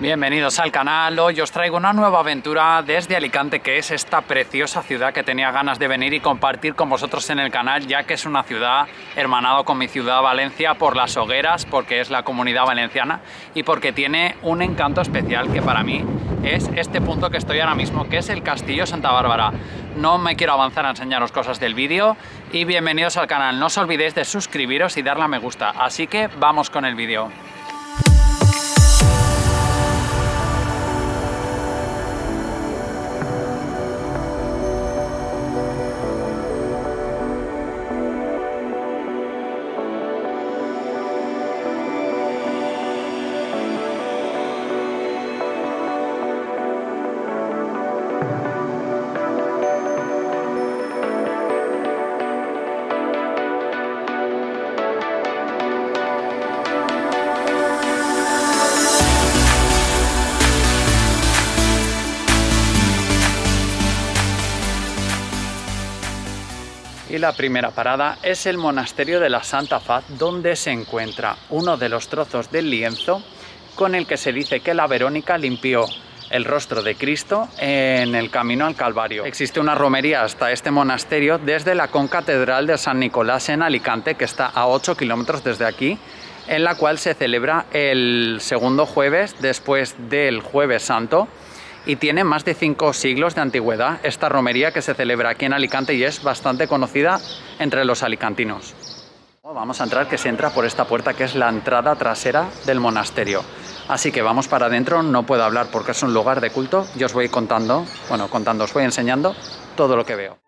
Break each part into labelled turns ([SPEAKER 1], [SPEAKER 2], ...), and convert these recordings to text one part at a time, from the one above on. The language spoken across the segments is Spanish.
[SPEAKER 1] Bienvenidos al canal. Hoy os traigo una nueva aventura desde Alicante, que es esta preciosa ciudad que tenía ganas de venir y compartir con vosotros en el canal, ya que es una ciudad hermanado con mi ciudad Valencia por las hogueras, porque es la Comunidad Valenciana y porque tiene un encanto especial que para mí es este punto que estoy ahora mismo, que es el Castillo Santa Bárbara. No me quiero avanzar a enseñaros cosas del vídeo y bienvenidos al canal. No os olvidéis de suscribiros y darle a me gusta, así que vamos con el vídeo. Y la primera parada es el monasterio de la Santa Faz, donde se encuentra uno de los trozos del lienzo con el que se dice que la Verónica limpió el rostro de Cristo en el camino al Calvario. Existe una romería hasta este monasterio desde la concatedral de San Nicolás en Alicante, que está a 8 kilómetros desde aquí, en la cual se celebra el segundo jueves después del Jueves Santo, y tiene más de 5 siglos de antigüedad esta romería que se celebra aquí en Alicante y es bastante conocida entre los alicantinos. Vamos a entrar, que se entra por esta puerta que es la entrada trasera del monasterio. Así que vamos para adentro. No puedo hablar porque es un lugar de culto. Yo os voy contando, os voy enseñando todo lo que veo.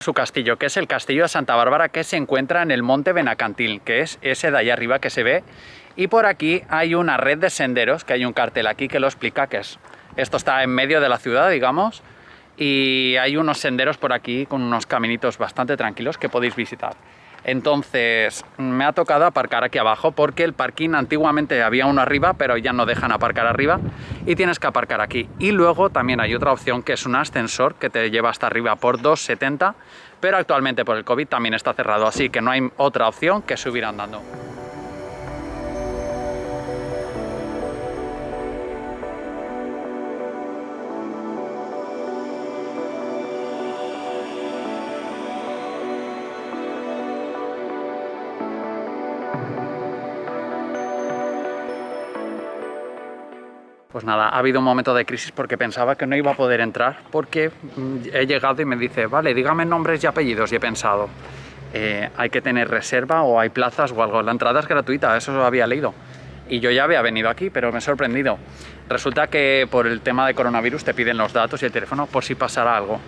[SPEAKER 1] Su castillo, que es el Castillo de Santa Bárbara, que se encuentra en el Monte Benacantil, que es ese de allá arriba que se ve, y por aquí hay una red de senderos, que hay un cartel aquí que lo explica, que es esto está en medio de la ciudad, digamos, y hay unos senderos por aquí con unos caminitos bastante tranquilos que podéis visitar. Entonces me ha tocado aparcar aquí abajo porque el parking antiguamente había uno arriba, pero ya no dejan aparcar arriba y tienes que aparcar aquí. Y luego también hay otra opción, que es un ascensor que te lleva hasta arriba por 2,70, pero actualmente por el COVID también está cerrado, así que no hay otra opción que subir andando. Pues nada, ha habido un momento de crisis porque pensaba que no iba a poder entrar, porque he llegado y me dice, vale, dígame nombres y apellidos, y he pensado, hay que tener reserva o hay plazas o algo. La entrada es gratuita, eso lo había leído. Y yo ya había venido aquí, pero me he sorprendido. Resulta que por el tema de coronavirus te piden los datos y el teléfono por si pasara algo.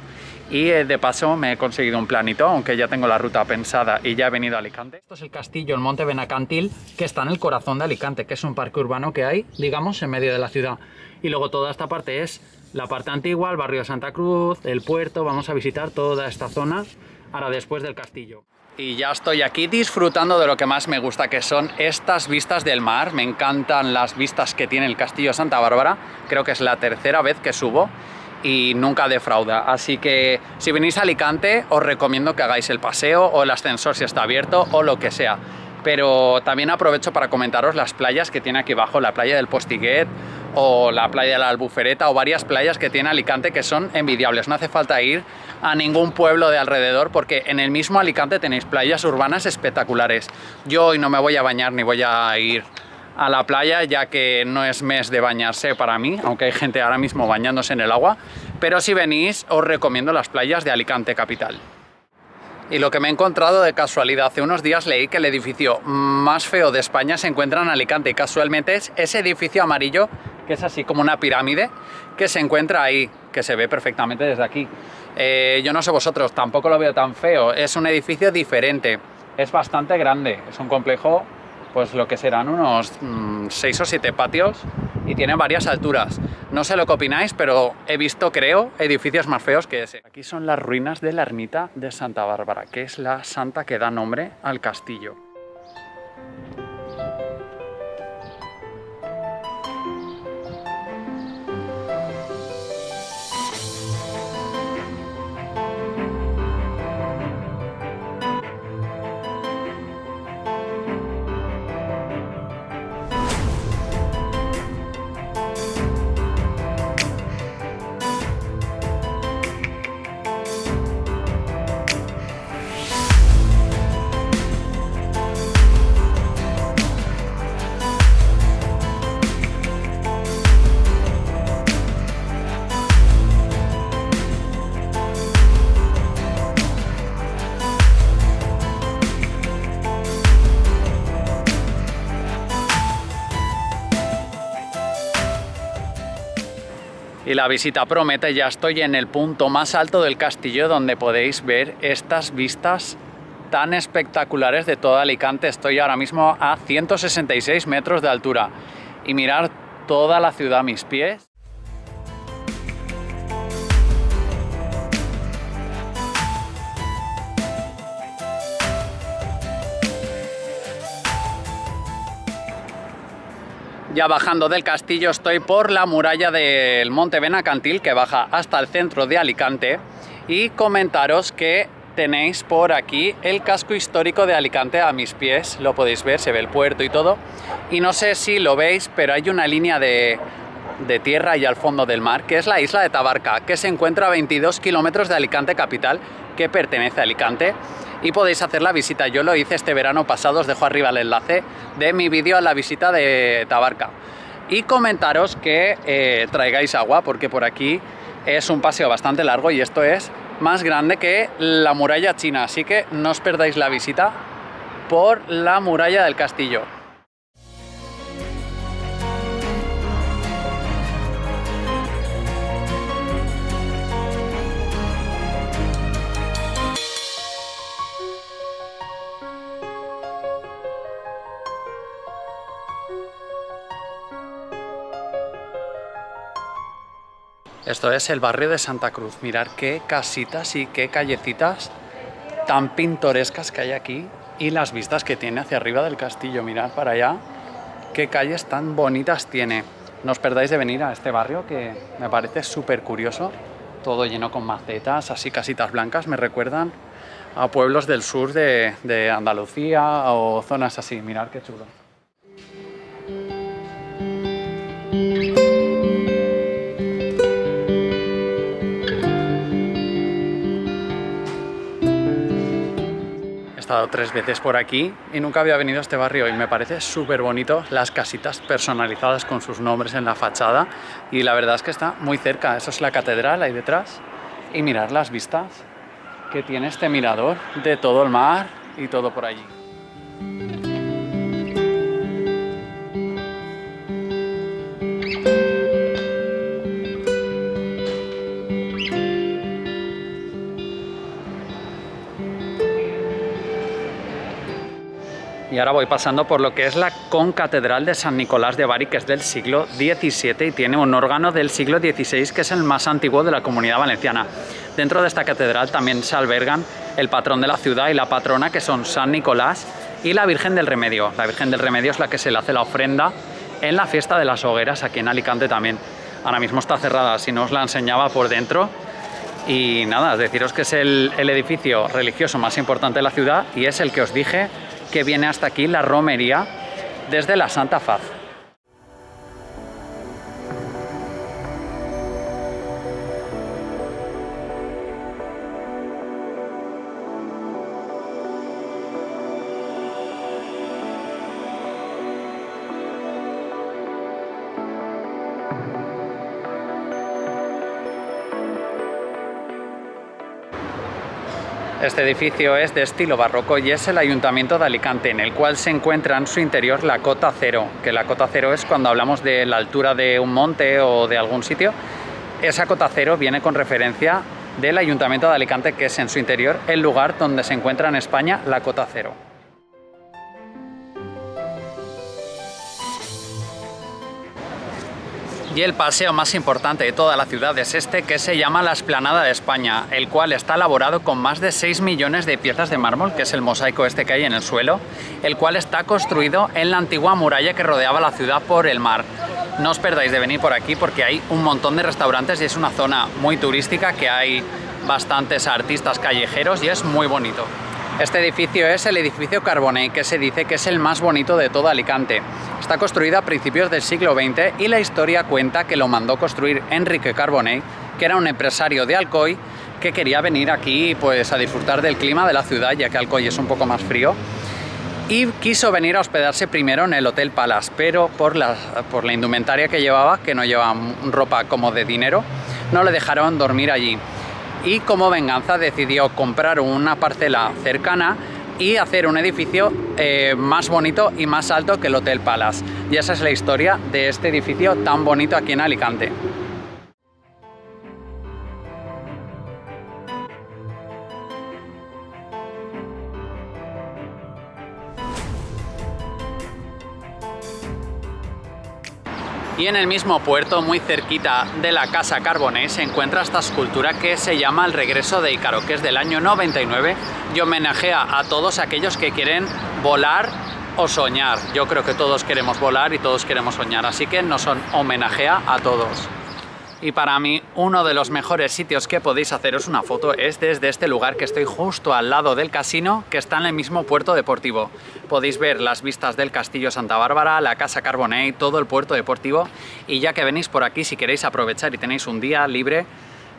[SPEAKER 1] Y de paso me he conseguido un planito, aunque ya tengo la ruta pensada y ya he venido a Alicante. Esto es el castillo, el Monte Benacantil, que está en el corazón de Alicante, que es un parque urbano que hay, digamos, en medio de la ciudad. Y luego toda esta parte es la parte antigua, el barrio de Santa Cruz, el puerto. Vamos a visitar toda esta zona ahora después del castillo. Y ya estoy aquí disfrutando de lo que más me gusta, que son estas vistas del mar. Me encantan las vistas que tiene el Castillo de Santa Bárbara. Creo que es la tercera vez que subo y nunca defrauda. Así que si venís a Alicante os recomiendo que hagáis el paseo o el ascensor si está abierto o lo que sea. Pero también aprovecho para comentaros las playas que tiene aquí abajo, la playa del Postiguet o la playa de la Albufereta o varias playas que tiene Alicante que son envidiables. No hace falta ir a ningún pueblo de alrededor porque en el mismo Alicante tenéis playas urbanas espectaculares. Yo hoy no me voy a bañar ni voy a ir a la playa, ya que no es mes de bañarse para mí, aunque hay gente ahora mismo bañándose en el agua, pero si venís os recomiendo las playas de Alicante capital. Y lo que me he encontrado de casualidad, hace unos días leí que el edificio más feo de España se encuentra en Alicante, y casualmente es ese edificio amarillo, que es así como una pirámide, que se encuentra ahí, que se ve perfectamente desde aquí. Yo no sé vosotros, tampoco lo veo tan feo, es un edificio diferente, es bastante grande, es un complejo pues lo que serán unos 6 o 7 patios y tiene varias alturas. No sé lo que opináis, pero he visto, creo, edificios más feos que ese. Aquí son las ruinas de la ermita de Santa Bárbara, que es la santa que da nombre al castillo. Y la visita promete, ya estoy en el punto más alto del castillo donde podéis ver estas vistas tan espectaculares de todo Alicante. Estoy ahora mismo a 166 metros de altura y mirar toda la ciudad a mis pies. Ya bajando del castillo estoy por la muralla del Monte Benacantil que baja hasta el centro de Alicante y comentaros que tenéis por aquí el casco histórico de Alicante a mis pies, lo podéis ver, se ve el puerto y todo, y no sé si lo veis, pero hay una línea de tierra y al fondo del mar, que es la isla de Tabarca, que se encuentra a 22 kilómetros de Alicante capital, que pertenece a Alicante, y podéis hacer la visita. Yo lo hice este verano pasado, os dejo arriba el enlace de mi vídeo a la visita de Tabarca. Y comentaros que traigáis agua, porque por aquí es un paseo bastante largo y esto es más grande que la muralla china, así que no os perdáis la visita por la muralla del castillo. Esto es el barrio de Santa Cruz. Mirad qué casitas y qué callecitas tan pintorescas que hay aquí y las vistas que tiene hacia arriba del castillo. Mirad para allá qué calles tan bonitas tiene. No os perdáis de venir a este barrio que me parece súper curioso. Todo lleno con macetas, así casitas blancas. Me recuerdan a pueblos del sur de Andalucía o zonas así. Mirad qué chulo. He estado 3 veces por aquí y nunca había venido a este barrio y me parece súper bonito las casitas personalizadas con sus nombres en la fachada y la verdad es que está muy cerca. Eso es la catedral ahí detrás y mirad las vistas que tiene este mirador de todo el mar y todo por allí. Y ahora voy pasando por lo que es la concatedral de San Nicolás de Bari, que es del siglo XVII y tiene un órgano del siglo XVI, que es el más antiguo de la Comunidad Valenciana. Dentro de esta catedral también se albergan el patrón de la ciudad y la patrona, que son San Nicolás y la Virgen del Remedio. La Virgen del Remedio es la que se le hace la ofrenda en la fiesta de las hogueras, aquí en Alicante también. Ahora mismo está cerrada, si no os la enseñaba por dentro. Y nada, deciros que es el edificio religioso más importante de la ciudad y es el que os dije que viene hasta aquí la romería desde la Santa Faz. Este edificio es de estilo barroco y es el Ayuntamiento de Alicante, en el cual se encuentra en su interior la cota cero, que la cota cero es cuando hablamos de la altura de un monte o de algún sitio. Esa cota cero viene con referencia del Ayuntamiento de Alicante, que es en su interior el lugar donde se encuentra en España la cota cero. Y el paseo más importante de toda la ciudad es este, que se llama la Explanada de España, el cual está elaborado con más de 6 millones de piezas de mármol, que es el mosaico este que hay en el suelo, el cual está construido en la antigua muralla que rodeaba la ciudad por el mar. No os perdáis de venir por aquí porque hay un montón de restaurantes y es una zona muy turística, que hay bastantes artistas callejeros y es muy bonito. Este edificio es el edificio Carbonell, que se dice que es el más bonito de todo Alicante. Está construido a principios del siglo XX y la historia cuenta que lo mandó construir Enrique Carbonell, que era un empresario de Alcoy que quería venir aquí pues, a disfrutar del clima de la ciudad, ya que Alcoy es un poco más frío. Y quiso venir a hospedarse primero en el Hotel Palace, pero por la indumentaria que llevaba, que no llevaba ropa como de dinero, no le dejaron dormir allí. Y como venganza decidió comprar una parcela cercana y hacer un edificio más bonito y más alto que el Hotel Palace. Y esa es la historia de este edificio tan bonito aquí en Alicante. Y en el mismo puerto, muy cerquita de la Casa Carbonell, se encuentra esta escultura que se llama El Regreso de Ícaro, que es del año 99 y homenajea a todos aquellos que quieren volar o soñar. Yo creo que todos queremos volar y todos queremos soñar, así que nos homenajea a todos. Y para mí, uno de los mejores sitios que podéis haceros una foto es desde este lugar, que estoy justo al lado del casino, que está en el mismo puerto deportivo. Podéis ver las vistas del Castillo Santa Bárbara, la Casa Carbonell, todo el puerto deportivo. Y ya que venís por aquí, si queréis aprovechar y tenéis un día libre,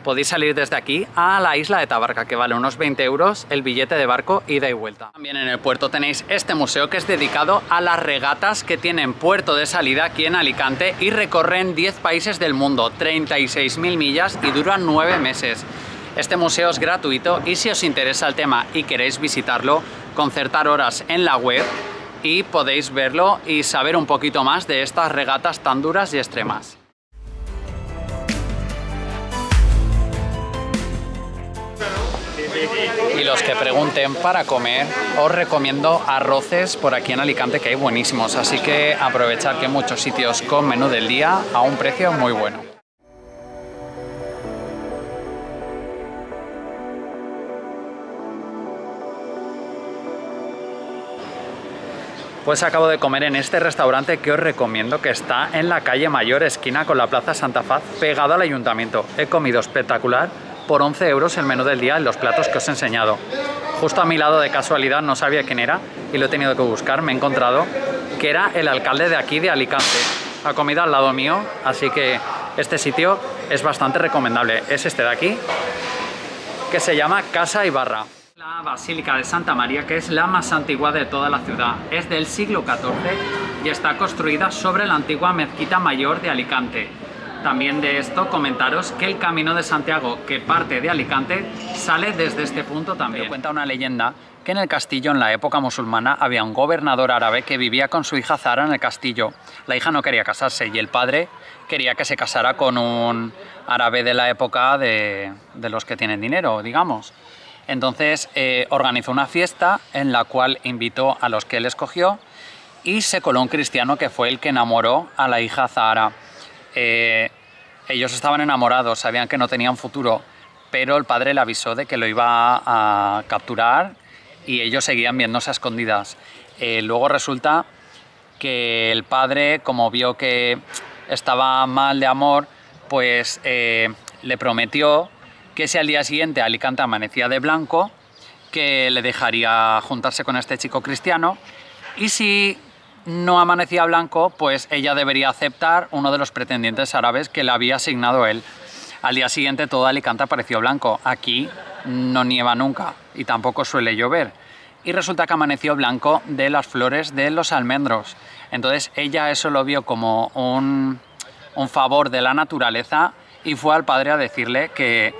[SPEAKER 1] podéis salir desde aquí a la isla de Tabarca, que vale unos 20 euros el billete de barco ida y vuelta. También en el puerto tenéis este museo, que es dedicado a las regatas que tienen puerto de salida aquí en Alicante y recorren 10 países del mundo, 36.000 millas y duran 9 meses. Este museo es gratuito y si os interesa el tema y queréis visitarlo, concertar horas en la web y podéis verlo y saber un poquito más de estas regatas tan duras y extremas. Y los que pregunten para comer, os recomiendo Arroces por aquí en Alicante, que hay buenísimos, así que aprovechad que hay muchos sitios con menú del día a un precio muy bueno. Pues acabo de comer en este restaurante que os recomiendo, que está en la calle Mayor, esquina con la Plaza Santa Faz, pegado al ayuntamiento. He comido espectacular, por 11 euros el menú del día en los platos que os he enseñado. Justo a mi lado, de casualidad, no sabía quién era y lo he tenido que buscar, me he encontrado que era el alcalde de aquí de Alicante. Ha comido al lado mío, así que este sitio es bastante recomendable. Es este de aquí, que se llama Casa Ibarra. La Basílica de Santa María, que es la más antigua de toda la ciudad. Es del siglo XIV y está construida sobre la antigua mezquita mayor de Alicante. También de esto comentaros que el Camino de Santiago, que parte de Alicante, sale desde este punto también. Pero cuenta una leyenda que en el castillo, en la época musulmana, había un gobernador árabe que vivía con su hija Zara en el castillo. La hija no quería casarse y el padre quería que se casara con un árabe de la época de los que tienen dinero, digamos. Entonces organizó una fiesta en la cual invitó a los que él escogió y se coló un cristiano que fue el que enamoró a la hija Zahara. Ellos estaban enamorados, sabían que no tenían futuro, pero el padre le avisó de que lo iba a capturar y ellos seguían viéndose a escondidas. Luego resulta que el padre, como vio que estaba mal de amor, pues le prometió que si al día siguiente Alicante amanecía de blanco, que le dejaría juntarse con este chico cristiano, y si no amanecía blanco, pues ella debería aceptar uno de los pretendientes árabes que le había asignado él. Al día siguiente todo Alicante apareció blanco. Aquí no nieva nunca y tampoco suele llover. Y resulta que amaneció blanco de las flores de los almendros. Entonces ella eso lo vio como un favor de la naturaleza y fue al padre a decirle que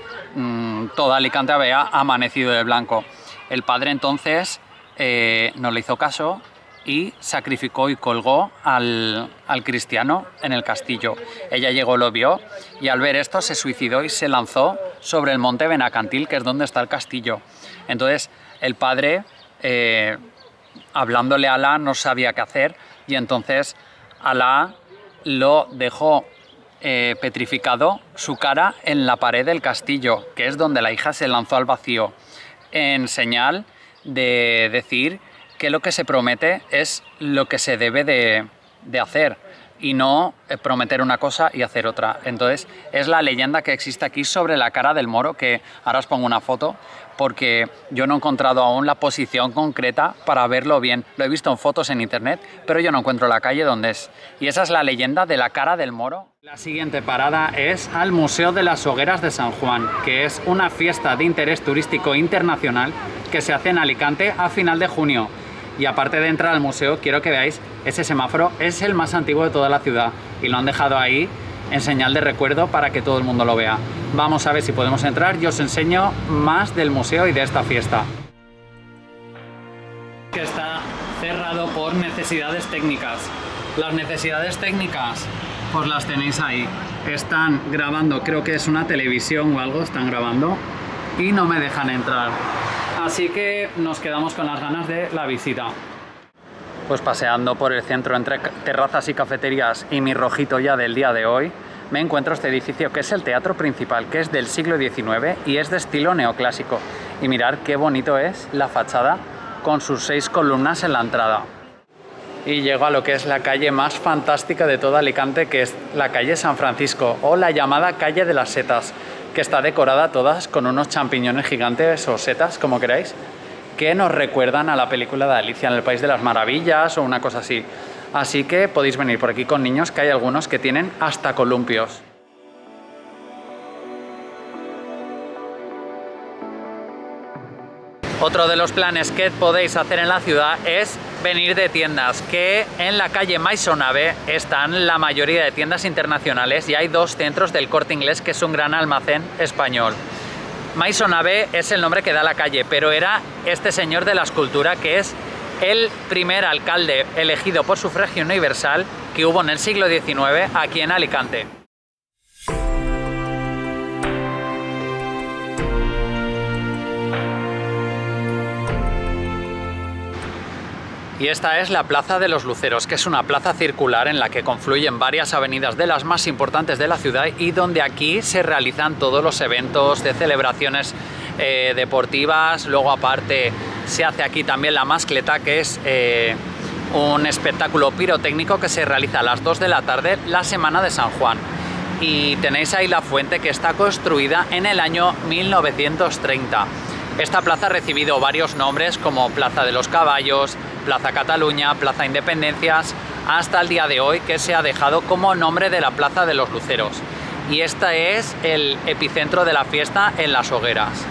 [SPEAKER 1] toda Alicante había amanecido de blanco. El padre entonces no le hizo caso y sacrificó y colgó al cristiano en el castillo. Ella llegó, lo vio y al ver esto se suicidó y se lanzó sobre el monte Benacantil, que es donde está el castillo. Entonces el padre, hablándole a Alá, no sabía qué hacer y entonces Alá lo dejó petrificado su cara en la pared del castillo, que es donde la hija se lanzó al vacío, en señal de decir que lo que se promete es lo que se debe de hacer y no prometer una cosa y hacer otra. Entonces es la leyenda que existe aquí sobre la cara del moro, que ahora os pongo una foto porque yo no he encontrado aún la posición concreta para verlo bien. Lo he visto en fotos en internet, pero yo no encuentro la calle donde es. Y esa es la leyenda de la cara del moro. La siguiente parada es al Museo de las Hogueras de San Juan, que es una fiesta de interés turístico internacional que se hace en Alicante a final de junio. Y aparte de entrar al museo, quiero que veáis ese semáforo. Es el más antiguo de toda la ciudad y lo han dejado ahí en señal de recuerdo para que todo el mundo lo vea. Vamos a ver si podemos entrar y os enseño más del museo y de esta fiesta. Que está cerrado por necesidades técnicas. Las necesidades técnicas, pues las tenéis ahí. Están grabando, creo que es una televisión o algo, están grabando y no me dejan entrar. Así que nos quedamos con las ganas de la visita. Pues paseando por el centro entre terrazas y cafeterías y mi rojito ya del día de hoy, me encuentro este edificio que es el teatro principal, que es del siglo XIX y es de estilo neoclásico. Y mirad qué bonito es la fachada con sus 6 columnas en la entrada. Y llego a lo que es la calle más fantástica de toda Alicante, que es la calle San Francisco o la llamada calle de las setas, que está decorada todas con unos champiñones gigantes o setas, como queráis, que nos recuerdan a la película de Alicia en el País de las Maravillas o una cosa así. Así que podéis venir por aquí con niños, que hay algunos que tienen hasta columpios. Otro de los planes que podéis hacer en la ciudad es venir de tiendas, que en la calle Maisonave están la mayoría de tiendas internacionales y hay 2 centros del Corte Inglés, que es un gran almacén español. Maisonave es el nombre que da la calle, pero era este señor de la escultura, que es el primer alcalde elegido por sufragio universal que hubo en el siglo XIX aquí en Alicante. Y esta es la Plaza de los Luceros, que es una plaza circular en la que confluyen varias avenidas de las más importantes de la ciudad y donde aquí se realizan todos los eventos de celebraciones deportivas. Luego aparte se hace aquí también la mascleta, que es un espectáculo pirotécnico que se realiza a las 2 de la tarde la semana de San Juan. Y tenéis ahí la fuente, que está construida en el año 1930. Esta plaza ha recibido varios nombres como Plaza de los Caballos, Plaza Cataluña, Plaza Independencias, hasta el día de hoy, que se ha dejado como nombre de la Plaza de los Luceros. Y este es el epicentro de la fiesta en las hogueras.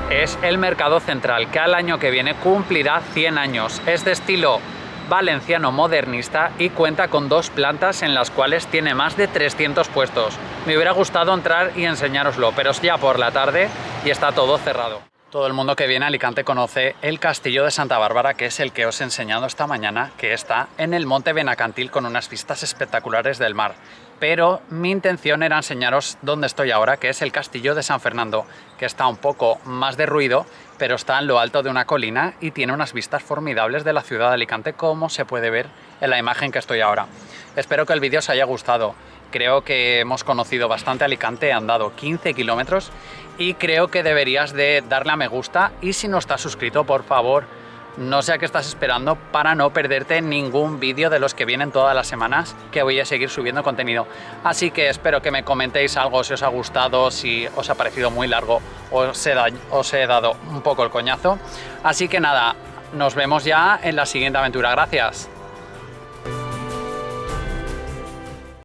[SPEAKER 1] Es el Mercado Central, que al año que viene cumplirá 100 años. Es de estilo valenciano modernista y cuenta con 2 plantas en las cuales tiene más de 300 puestos. Me hubiera gustado entrar y enseñároslo, pero es ya por la tarde y está todo cerrado. Todo el mundo que viene a Alicante conoce el Castillo de Santa Bárbara, que es el que os he enseñado esta mañana, que está en el Monte Benacantil con unas vistas espectaculares del mar. Pero mi intención era enseñaros dónde estoy ahora, que es el Castillo de San Fernando, que está un poco más derruido, pero está en lo alto de una colina y tiene unas vistas formidables de la ciudad de Alicante, como se puede ver en la imagen que estoy ahora. Espero que el vídeo os haya gustado. Creo que hemos conocido bastante Alicante, he andado 15 kilómetros y creo que deberías de darle a me gusta, y si no estás suscrito, por favor, no sé a qué estás esperando para no perderte ningún vídeo de los que vienen todas las semanas, que voy a seguir subiendo contenido. Así que espero que me comentéis algo si os ha gustado, si os ha parecido muy largo o os he dado un poco el coñazo. Así que nada, nos vemos ya en la siguiente aventura. Gracias.